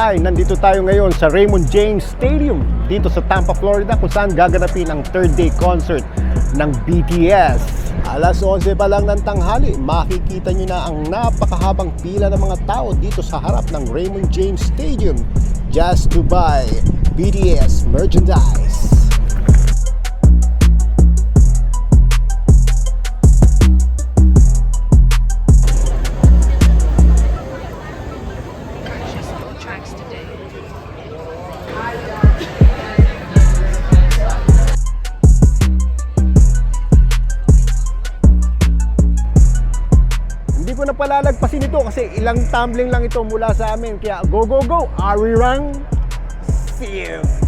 July, nandito tayo ngayon sa Raymond James Stadium dito sa Tampa, Florida, kung saan gaganapin ang third day concert ng BTS. Alas 11 pa lang ng tanghali, makikita nyo na ang napakahabang pila ng mga tao dito sa harap ng Raymond James Stadium just to buy BTS merchandise. Hindi ko na palalagpasin ito kasi ilang tumbling lang ito mula sa amin. Kaya go, go, go! Arirang! See you!